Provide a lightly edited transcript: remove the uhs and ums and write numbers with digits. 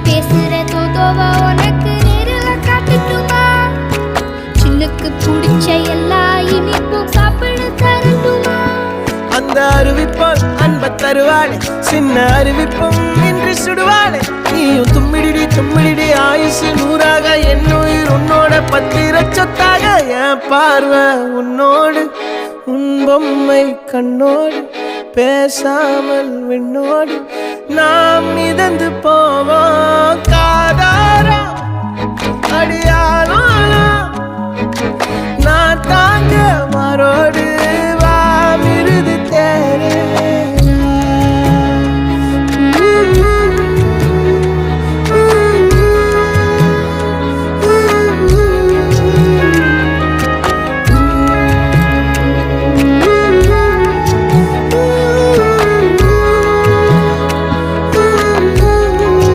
பேசுற தோதோவா உனக்கு நேரில காட்டுட்டுமா? சின்னுக்கு பிடிச்ச எல்லா இனிப்பும் சாப்பிட தரட்டுமா? அந்த அறிவிப்பால் அன்ப தருவாளே, சின்ன அறிவிப்பும் இன்று சுடுவாளே. நீயும் தும்மிடி தும்மிடி ஆயுசு நூறாக, என் உயிர் உன்னோட பத்திர சொத்தாக. என் பார்வை உன்னோடு, உன் பொம்மை கண்ணோடு, பேசாமல் விண்ணோடு நாம் மிதந்து போவோம்.